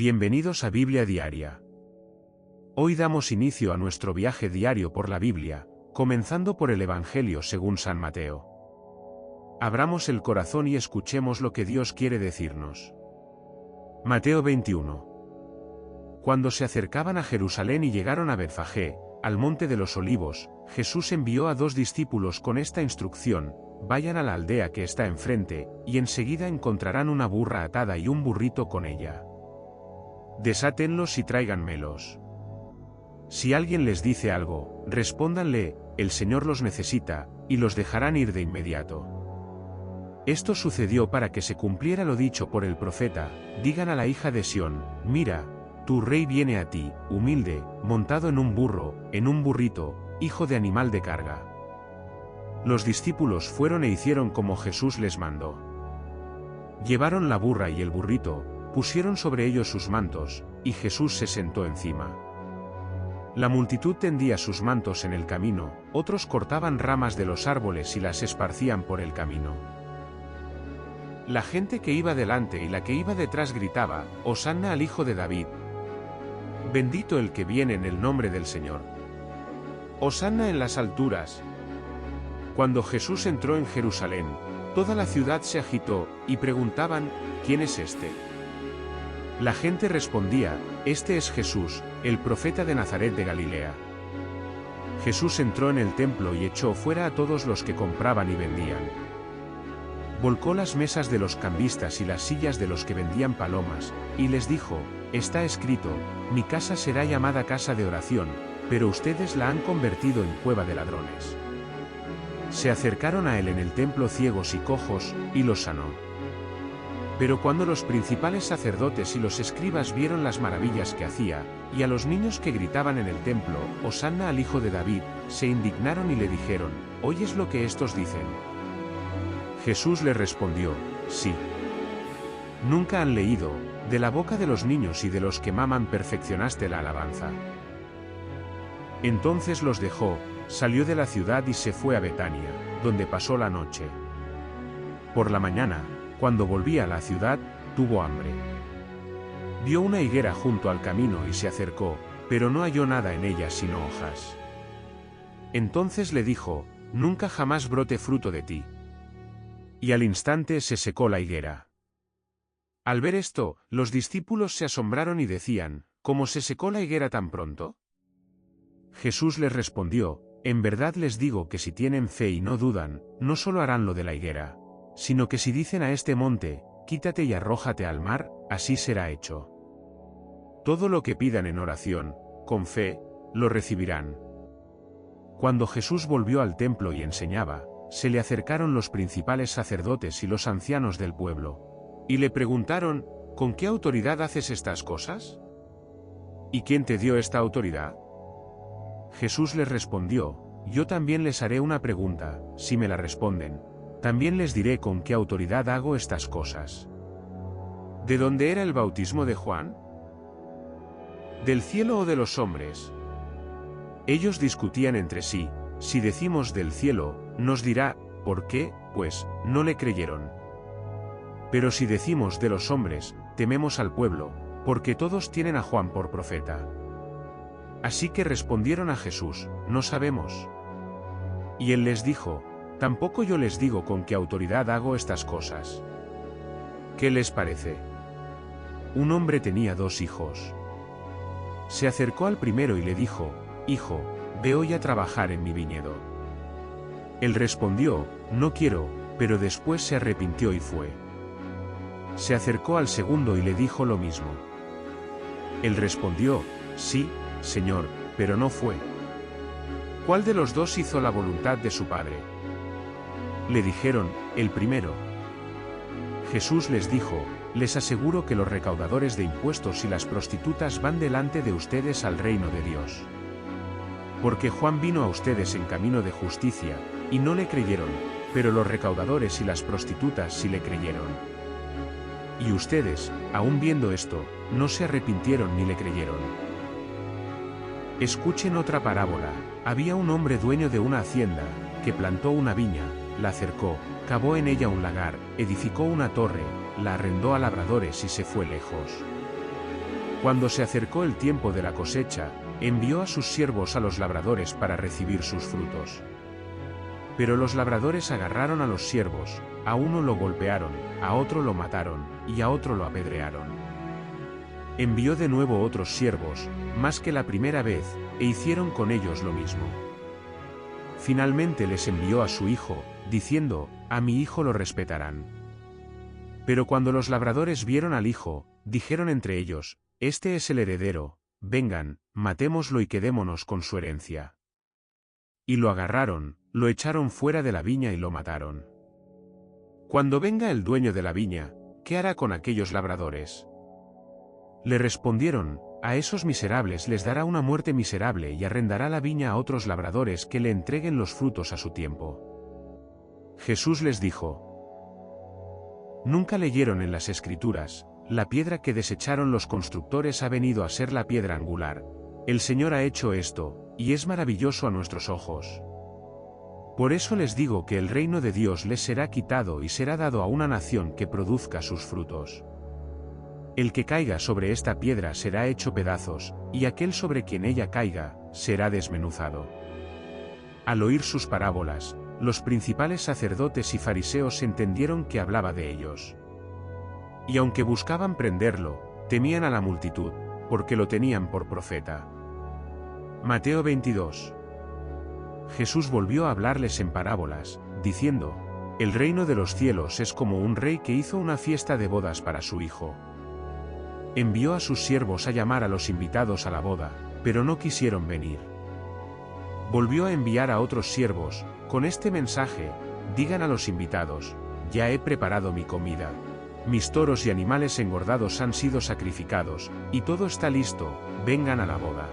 Bienvenidos a Biblia Diaria. Hoy damos inicio a nuestro viaje diario por la Biblia, comenzando por el Evangelio según San Mateo. Abramos el corazón y escuchemos lo que Dios quiere decirnos. Mateo 21. Cuando se acercaban a Jerusalén y llegaron a Betfagé, al monte de los Olivos, Jesús envió a 2 discípulos con esta instrucción: vayan a la aldea que está enfrente, y enseguida encontrarán una burra atada y un burrito con ella. Desátenlos y tráiganmelos. Si alguien les dice algo, respóndanle: el Señor los necesita, y los dejarán ir de inmediato. Esto sucedió para que se cumpliera lo dicho por el profeta: digan a la hija de Sión, mira, tu rey viene a ti, humilde, montado en un burro, en un burrito, hijo de animal de carga. Los discípulos fueron e hicieron como Jesús les mandó. Llevaron la burra y el burrito, pusieron sobre ellos sus mantos, y Jesús se sentó encima. La multitud tendía sus mantos en el camino, otros cortaban ramas de los árboles y las esparcían por el camino. La gente que iba delante y la que iba detrás gritaba: Hosanna al Hijo de David. Bendito el que viene en el nombre del Señor. Hosanna en las alturas. Cuando Jesús entró en Jerusalén, toda la ciudad se agitó, y preguntaban: ¿quién es este? La gente respondía: este es Jesús, el profeta de Nazaret de Galilea. Jesús entró en el templo y echó fuera a todos los que compraban y vendían. Volcó las mesas de los cambistas y las sillas de los que vendían palomas, y les dijo: está escrito, mi casa será llamada casa de oración, pero ustedes la han convertido en cueva de ladrones. Se acercaron a él en el templo ciegos y cojos, y los sanó. Pero cuando los principales sacerdotes y los escribas vieron las maravillas que hacía, y a los niños que gritaban en el templo: Hosanna al Hijo de David, se indignaron y le dijeron: ¿oyes lo que estos dicen? Jesús les respondió: sí. ¿Nunca han leído: de la boca de los niños y de los que maman perfeccionaste la alabanza? Entonces los dejó, salió de la ciudad y se fue a Betania, donde pasó la noche. Por la mañana, cuando volvía a la ciudad, tuvo hambre. Vio una higuera junto al camino y se acercó, pero no halló nada en ella sino hojas. Entonces le dijo: nunca jamás brote fruto de ti. Y al instante se secó la higuera. Al ver esto, los discípulos se asombraron y decían: ¿cómo se secó la higuera tan pronto? Jesús les respondió: en verdad les digo que si tienen fe y no dudan, no solo harán lo de la higuera, sino que si dicen a este monte: quítate y arrójate al mar, así será hecho. Todo lo que pidan en oración, con fe, lo recibirán. Cuando Jesús volvió al templo y enseñaba, se le acercaron los principales sacerdotes y los ancianos del pueblo, y le preguntaron: ¿con qué autoridad haces estas cosas? ¿Y quién te dio esta autoridad? Jesús les respondió: yo también les haré una pregunta, si me la responden, también les diré con qué autoridad hago estas cosas. ¿De dónde era el bautismo de Juan? ¿Del cielo o de los hombres? Ellos discutían entre sí: si decimos del cielo, nos dirá: ¿por qué, pues, no le creyeron? Pero si decimos de los hombres, tememos al pueblo, porque todos tienen a Juan por profeta. Así que respondieron a Jesús: no sabemos. Y él les dijo: tampoco yo les digo con qué autoridad hago estas cosas. ¿Qué les parece? Un hombre tenía 2 hijos. Se acercó al primero y le dijo: hijo, ve hoy a trabajar en mi viñedo. Él respondió: no quiero, pero después se arrepintió y fue. Se acercó al segundo y le dijo lo mismo. Él respondió: sí, Señor, pero no fue. ¿Cuál de los 2 hizo la voluntad de su padre? Le dijeron: el primero. Jesús les dijo: les aseguro que los recaudadores de impuestos y las prostitutas van delante de ustedes al reino de Dios. Porque Juan vino a ustedes en camino de justicia, y no le creyeron, pero los recaudadores y las prostitutas sí le creyeron. Y ustedes, aun viendo esto, no se arrepintieron ni le creyeron. Escuchen otra parábola. Había un hombre dueño de una hacienda, que plantó una viña, la cercó, cavó en ella un lagar, edificó una torre, la arrendó a labradores y se fue lejos. Cuando se acercó el tiempo de la cosecha, envió a sus siervos a los labradores para recibir sus frutos. Pero los labradores agarraron a los siervos, a uno lo golpearon, a otro lo mataron, y a otro lo apedrearon. Envió de nuevo otros siervos, más que la primera vez, e hicieron con ellos lo mismo. Finalmente les envió a su hijo, diciendo, a mi hijo lo respetarán. Pero cuando los labradores vieron al hijo, dijeron entre ellos, este es el heredero, vengan, matémoslo y quedémonos con su herencia. Y lo agarraron, lo echaron fuera de la viña y lo mataron. Cuando venga el dueño de la viña, ¿qué hará con aquellos labradores? Le respondieron, a esos miserables les dará una muerte miserable y arrendará la viña a otros labradores que le entreguen los frutos a su tiempo. Jesús les dijo, ¿nunca leyeron en las Escrituras, la piedra que desecharon los constructores ha venido a ser la piedra angular? El Señor ha hecho esto, y es maravilloso a nuestros ojos. Por eso les digo que el reino de Dios les será quitado y será dado a una nación que produzca sus frutos. El que caiga sobre esta piedra será hecho pedazos, y aquel sobre quien ella caiga, será desmenuzado. Al oír sus parábolas, los principales sacerdotes y fariseos entendieron que hablaba de ellos. Y aunque buscaban prenderlo, temían a la multitud, porque lo tenían por profeta. Mateo 22. Jesús volvió a hablarles en parábolas, diciendo, el reino de los cielos es como un rey que hizo una fiesta de bodas para su hijo. Envió a sus siervos a llamar a los invitados a la boda, pero no quisieron venir. Volvió a enviar a otros siervos, con este mensaje, digan a los invitados, ya he preparado mi comida. Mis toros y animales engordados han sido sacrificados, y todo está listo, vengan a la boda.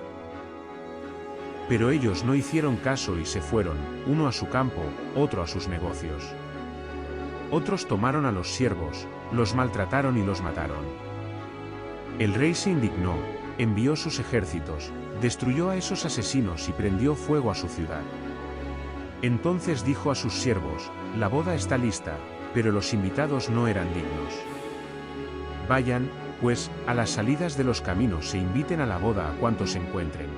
Pero ellos no hicieron caso y se fueron, uno a su campo, otro a sus negocios. Otros tomaron a los siervos, los maltrataron y los mataron. El rey se indignó, envió sus ejércitos, destruyó a esos asesinos y prendió fuego a su ciudad. Entonces dijo a sus siervos, la boda está lista, pero los invitados no eran dignos. Vayan, pues, a las salidas de los caminos e inviten a la boda a cuantos encuentren.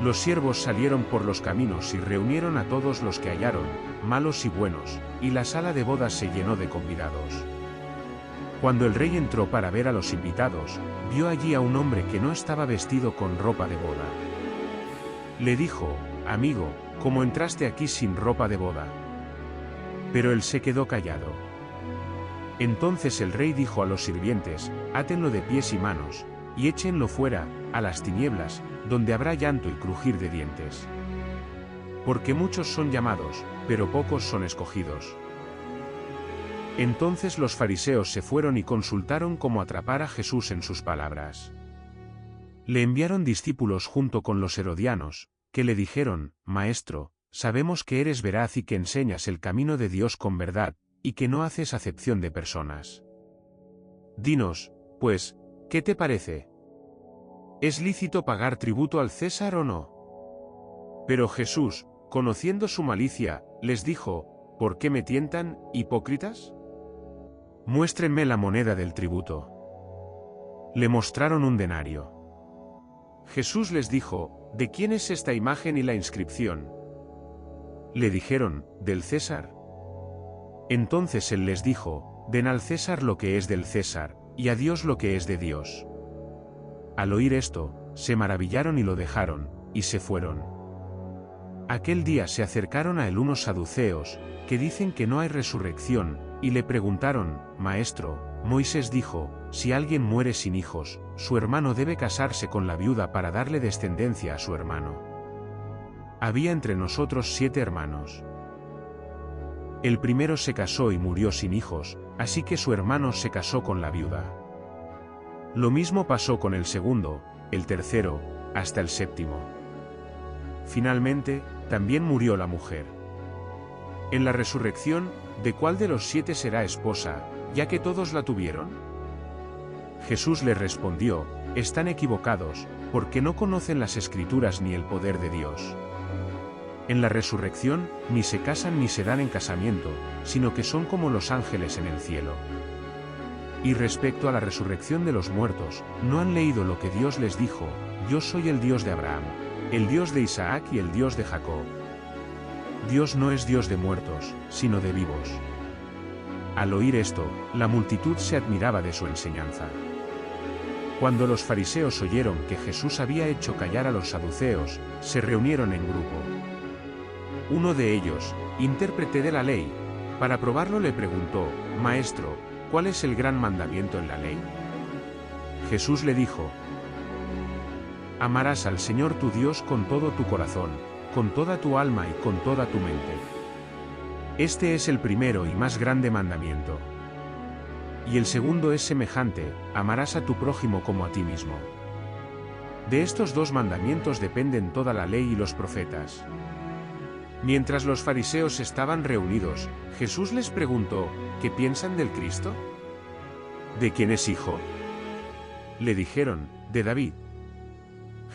Los siervos salieron por los caminos y reunieron a todos los que hallaron, malos y buenos, y la sala de bodas se llenó de convidados. Cuando el rey entró para ver a los invitados, vio allí a un hombre que no estaba vestido con ropa de boda. Le dijo, amigo, ¿cómo entraste aquí sin ropa de boda? Pero él se quedó callado. Entonces el rey dijo a los sirvientes, átenlo de pies y manos, y échenlo fuera, a las tinieblas, donde habrá llanto y crujir de dientes. Porque muchos son llamados, pero pocos son escogidos. Entonces los fariseos se fueron y consultaron cómo atrapar a Jesús en sus palabras. Le enviaron discípulos junto con los herodianos, que le dijeron, Maestro, sabemos que eres veraz y que enseñas el camino de Dios con verdad, y que no haces acepción de personas. Dinos, pues, ¿qué te parece? ¿Es lícito pagar tributo al César o no? Pero Jesús, conociendo su malicia, les dijo, ¿por qué me tientan, hipócritas? Muéstrenme la moneda del tributo. Le mostraron un denario. Jesús les dijo, ¿de quién es esta imagen y la inscripción? Le dijeron, del César. Entonces él les dijo, den al César lo que es del César, y a Dios lo que es de Dios. Al oír esto, se maravillaron y lo dejaron, y se fueron. Aquel día se acercaron a él unos saduceos, que dicen que no hay resurrección, y le preguntaron, Maestro, Moisés dijo, si alguien muere sin hijos, su hermano debe casarse con la viuda para darle descendencia a su hermano. Había entre nosotros 7 hermanos. El primero se casó y murió sin hijos, así que su hermano se casó con la viuda. Lo mismo pasó con el segundo, el tercero, hasta el séptimo. Finalmente, también murió la mujer. En la resurrección, ¿de cuál de los 7 será esposa, ya que todos la tuvieron? Jesús les respondió, están equivocados, porque no conocen las Escrituras ni el poder de Dios. En la resurrección, ni se casan ni se dan en casamiento, sino que son como los ángeles en el cielo. Y respecto a la resurrección de los muertos, ¿no han leído lo que Dios les dijo? Yo soy el Dios de Abraham, el Dios de Isaac y el Dios de Jacob. Dios no es Dios de muertos, sino de vivos. Al oír esto, la multitud se admiraba de su enseñanza. Cuando los fariseos oyeron que Jesús había hecho callar a los saduceos, se reunieron en grupo. Uno de ellos, intérprete de la ley, para probarlo le preguntó: Maestro, ¿cuál es el gran mandamiento en la ley? Jesús le dijo: Amarás al Señor tu Dios con todo tu corazón, con toda tu alma y con toda tu mente. Este es el primero y más grande mandamiento. Y el segundo es semejante: amarás a tu prójimo como a ti mismo. De estos dos mandamientos dependen toda la ley y los profetas. Mientras los fariseos estaban reunidos, Jesús les preguntó: ¿qué piensan del Cristo? ¿De quién es hijo? Le dijeron: de David.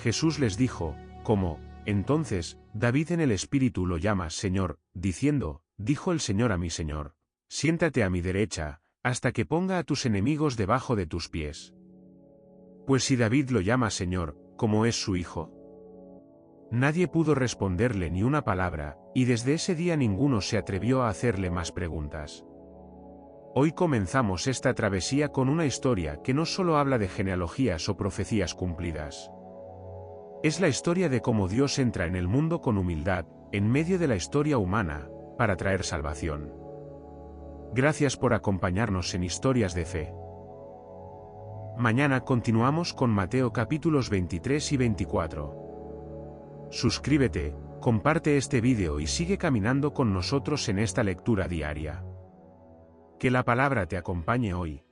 Jesús les dijo: ¿cómo, entonces, David en el Espíritu lo llama Señor, diciendo: dijo el Señor a mi Señor, siéntate a mi derecha, hasta que ponga a tus enemigos debajo de tus pies? Pues si David lo llama Señor, ¿cómo es su hijo? Nadie pudo responderle ni una palabra, y desde ese día ninguno se atrevió a hacerle más preguntas. Hoy comenzamos esta travesía con una historia que no solo habla de genealogías o profecías cumplidas. Es la historia de cómo Dios entra en el mundo con humildad, en medio de la historia humana, para traer salvación. Gracias por acompañarnos en Historias de Fe. Mañana continuamos con Mateo capítulos 23 y 24. Suscríbete, comparte este vídeo y sigue caminando con nosotros en esta lectura diaria. Que la palabra te acompañe hoy.